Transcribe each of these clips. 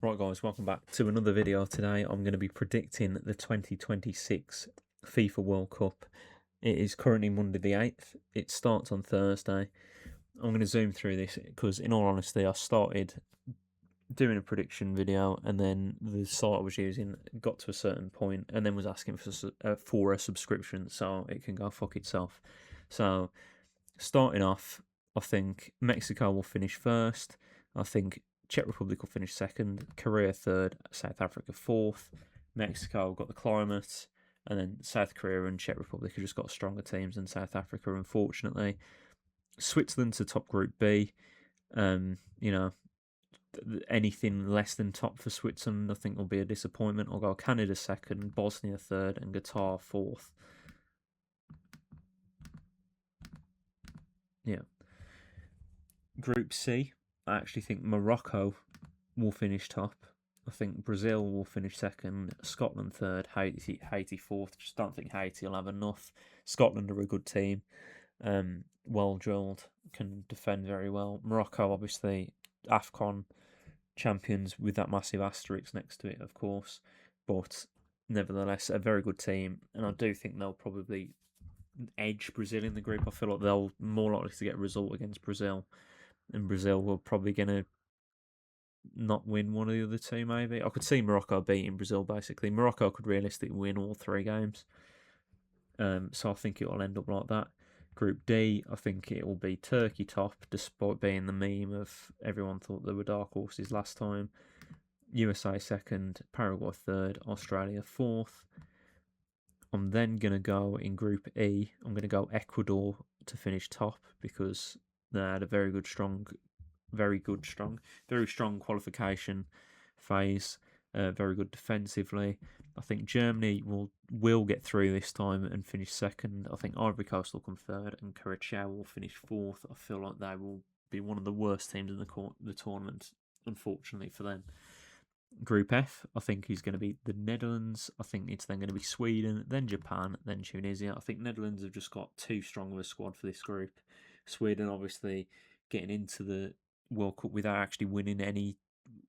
Right guys, welcome back to another video. Today I'm going to be predicting the 2026 FIFA World Cup. It is currently Monday the 8th. It starts on Thursday. I'm going to zoom through this because in all honesty I started doing a prediction video and then the site I was using got to a certain point and then was asking for a subscription, so it can go fuck itself. So starting off, I think Mexico will finish first. I think Czech Republic will finish second, Korea third, South Africa fourth. Mexico got the climate, and then South Korea and Czech Republic have just got stronger teams than South Africa, unfortunately. Switzerland to top Group B. You know, anything less than top for Switzerland, I think, will be a disappointment. I'll go Canada second, Bosnia third, and Qatar fourth. Yeah. Group C, I actually think Morocco will finish top. I think Brazil will finish second, Scotland third, Haiti fourth. Just don't think Haiti will have enough. Scotland are a good team, well drilled, can defend very well. Morocco, obviously, AFCON champions with that massive asterisk next to it, of course, but nevertheless, a very good team. And I do think they'll probably edge Brazil in the group. I feel like they'll more likely to get a result against Brazil, and Brazil will probably going to not win one of the other two, maybe. I could see Morocco beating Brazil, basically. Morocco could realistically win all three games. So I think it will end up like that. Group D, I think it will be Turkey top, despite being the meme of everyone thought they were dark horses last time. USA second, Paraguay third, Australia fourth. I'm then going to go in Group E. I'm going to go Ecuador to finish top because they had a very strong qualification phase. Very good defensively. I think Germany will get through this time and finish second. I think Ivory Coast will come third, and Curacao will finish fourth. I feel like they will be one of the worst teams in the tournament, unfortunately for them. Group F, I think, is going to be the Netherlands. I think it's then going to be Sweden, then Japan, then Tunisia. I think Netherlands have just got too strong of a squad for this group. Sweden, obviously, getting into the World Cup without actually winning any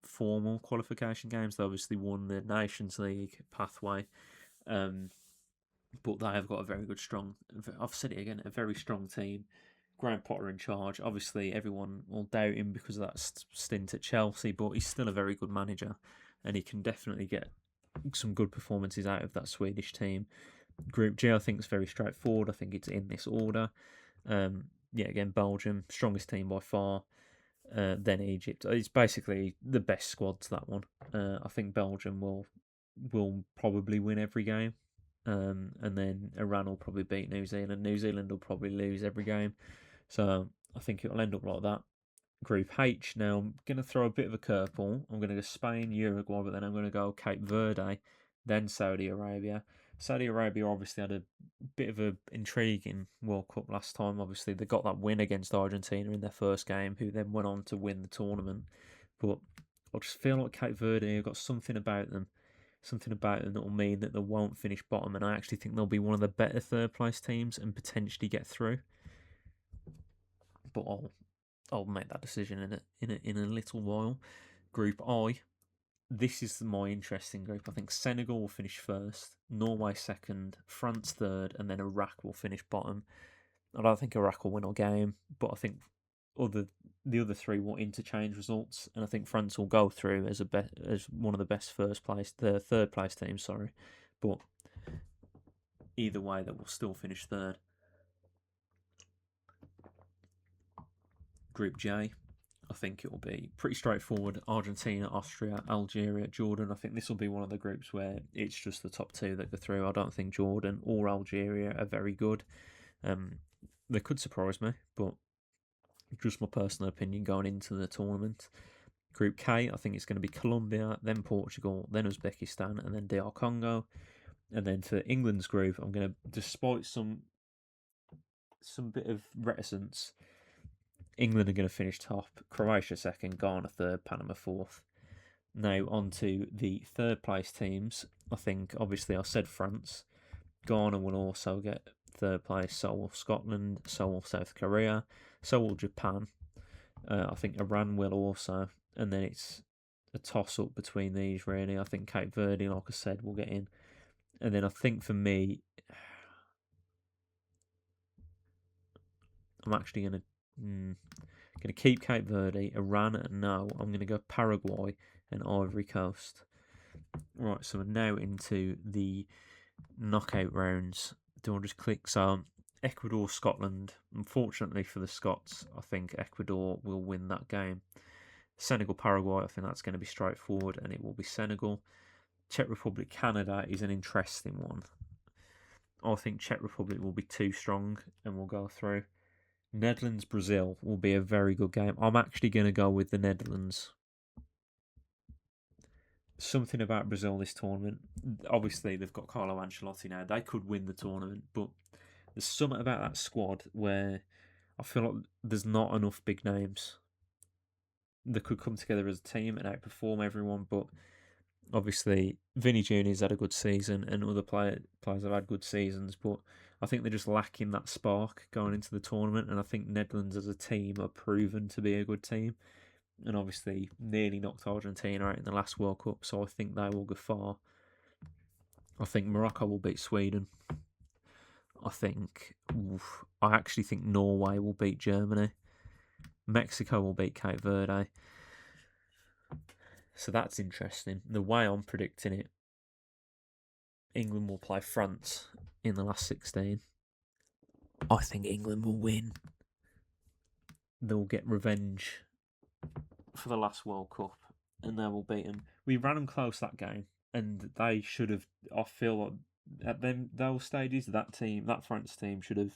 formal qualification games. They obviously won the Nations League pathway, but they have got a very good, strong. I've said it again, a very strong team. Graham Potter in charge. Obviously, everyone will doubt him because of that stint at Chelsea, but he's still a very good manager, and he can definitely get some good performances out of that Swedish team. Group G, I think, is very straightforward. I think it's in this order. Again, Belgium, strongest team by far. Then Egypt. It's basically the best squad to that one. I think Belgium will probably win every game. And then Iran will probably beat New Zealand. New Zealand will probably lose every game. So I think it'll end up like that. Group H. Now I'm going to throw a bit of a curveball. I'm going to go Spain, Uruguay, but then I'm going to go Cape Verde, then Saudi Arabia. Saudi Arabia obviously had a bit of a intriguing World Cup last time. Obviously they got that win against Argentina in their first game, who then went on to win the tournament. But I just feel like Cape Verde have got something about them that will mean that they won't finish bottom, and I actually think they'll be one of the better third place teams and potentially get through. But I'll make that decision in a little while. Group I, this is my interesting group. I think Senegal will finish first, Norway second, France third, and then Iraq will finish bottom. I don't think Iraq will win a game, but I think the other three will interchange results, and I think France will go through as as one of the best the third place teams. Sorry, but either way, they will still finish third. Group J, I think it will be pretty straightforward. Argentina, Austria, Algeria, Jordan. I think this will be one of the groups where it's just the top two that go through. I don't think Jordan or Algeria are very good. They could surprise me, but just my personal opinion going into the tournament. Group K, I think it's going to be Colombia, then Portugal, then Uzbekistan, and then DR Congo. And then for England's group, I'm going to, despite some bit of reticence, England are going to finish top, Croatia second, Ghana third, Panama fourth. Now on to the third place teams. I think obviously I said France. Ghana will also get third place. So will Scotland. So will South Korea. So will Japan. I think Iran will also. And then it's a toss-up between these, really. I think Cape Verde, like I said, will get in. And then I think for me, I'm actually going to keep Cape Verde, Iran, no. I'm going to go Paraguay and Ivory Coast. Right, so we're now into the knockout rounds. Do I just click? So Ecuador, Scotland. Unfortunately for the Scots, I think Ecuador will win that game. Senegal, Paraguay. I think that's going to be straightforward, and it will be Senegal. Czech Republic, Canada is an interesting one. I think Czech Republic will be too strong and will go through. Netherlands, Brazil will be a very good game. I'm actually going to go with the Netherlands. Something about Brazil this tournament. Obviously, they've got Carlo Ancelotti now. They could win the tournament, but there's something about that squad where I feel like there's not enough big names that could come together as a team and outperform everyone. But obviously, Vinny Junior's had a good season, and other players have had good seasons. But I think they're just lacking that spark going into the tournament. And I think Netherlands as a team are proven to be a good team, and obviously nearly knocked Argentina out in the last World Cup. So I think they will go far. I think Morocco will beat Sweden. I actually think Norway will beat Germany. Mexico will beat Cape Verde. So that's interesting. The way I'm predicting it, England will play France in the last 16. I think England will win. They'll get revenge for the last World Cup, and they will beat them. We ran them close that game, and they should have. I feel like at those stages, that France team, should have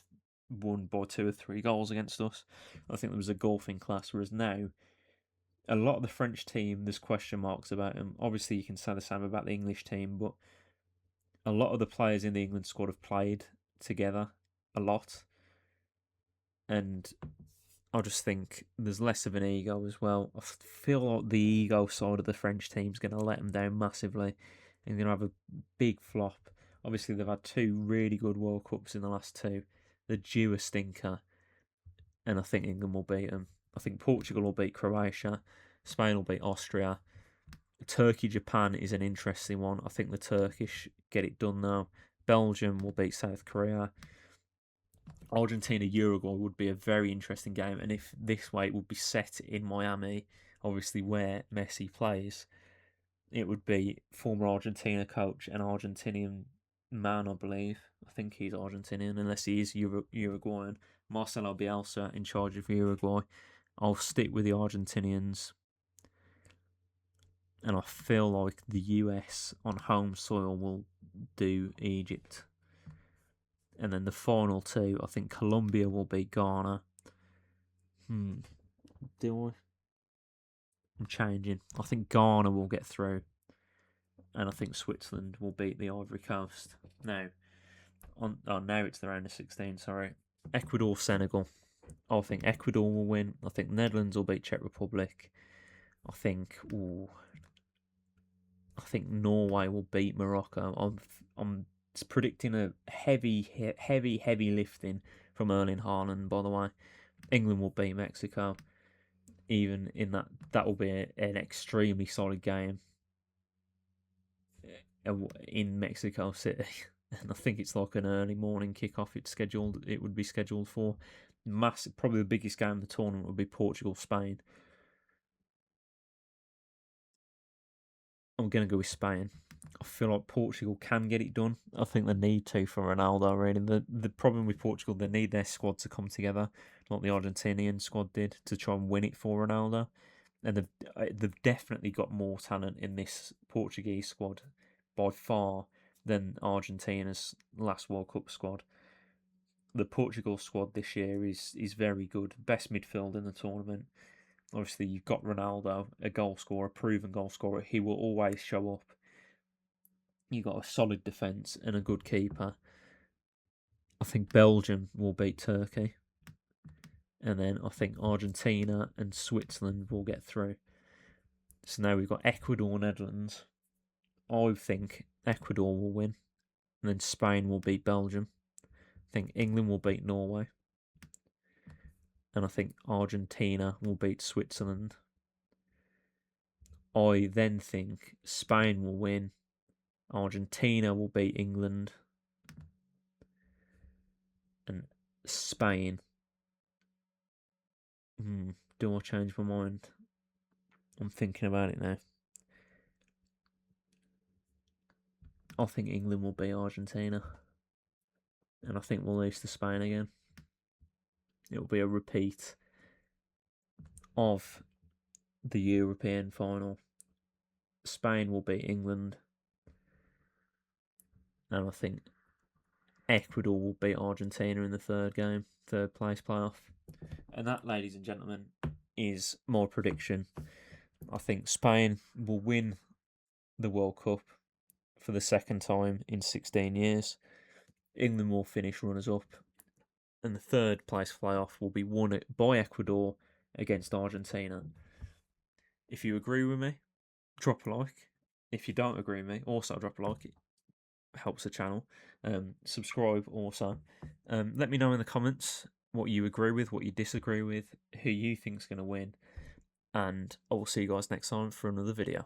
won by 2 or 3 goals against us. I think there was a golfing class. Whereas now, a lot of the French team, there's question marks about them. Obviously, you can say the same about the English team, but a lot of the players in the England squad have played together a lot, and I just think there's less of an ego as well. I feel like the ego side of the French team's going to let them down massively and going to have a big flop. Obviously, they've had 2 really good World Cups in the last 2. They're due a stinker, and I think England will beat them. I think Portugal will beat Croatia. Spain will beat Austria. Turkey, Japan is an interesting one. I think the Turkish get it done now. Belgium will beat South Korea. Argentina, Uruguay would be a very interesting game, and if this way it would be set in Miami, obviously where Messi plays, it would be former Argentina coach and Argentinian man, I believe. I think he's Argentinian, unless he is Uruguayan. Marcelo Bielsa in charge of Uruguay. I'll stick with the Argentinians, and I feel like the US on home soil will do Egypt. And then the final 2, I think Colombia will beat Ghana. Do I? I'm changing. I think Ghana will get through, and I think Switzerland will beat the Ivory Coast. Now, now it's the round of 16. Sorry, Ecuador, Senegal. I think Ecuador will win. I think Netherlands will beat Czech Republic. I think Norway will beat Morocco. I'm predicting a heavy lifting from Erling Haaland. By the way, England will beat Mexico. Even in that will be an extremely solid game in Mexico City, and I think it's like an early morning kickoff. It would be scheduled for. Massive, probably the biggest game of the tournament would be Portugal Spain. I'm gonna go with Spain. I feel like Portugal can get it done. I think they need to for Ronaldo. Really, the problem with Portugal, they need their squad to come together, like the Argentinian squad did, to try and win it for Ronaldo. And they've definitely got more talent in this Portuguese squad by far than Argentina's last World Cup squad. The Portugal squad this year is very good. Best midfield in the tournament. Obviously, you've got Ronaldo, a goal scorer, a proven goal scorer. He will always show up. You've got a solid defence and a good keeper. I think Belgium will beat Turkey. And then I think Argentina and Switzerland will get through. So now we've got Ecuador, Netherlands. I think Ecuador will win. And then Spain will beat Belgium. I think England will beat Norway. And I think Argentina will beat Switzerland. I then think Spain will win, Argentina will beat England, and Spain. Do I change my mind? I'm thinking about it now. I think England will beat Argentina, and I think we'll lose to Spain again. It will be a repeat of the European final. Spain will beat England, and I think Ecuador will beat Argentina in the third place playoff. And that, ladies and gentlemen, is my prediction. I think Spain will win the World Cup for the second time in 16 years. England will finish runners-up, and the third place playoff will be won by Ecuador against Argentina. If you agree with me, drop a like. If you don't agree with me, also drop a like. It helps the channel. Subscribe also. Let me know in the comments what you agree with, what you disagree with, who you think's going to win, and I will see you guys next time for another video.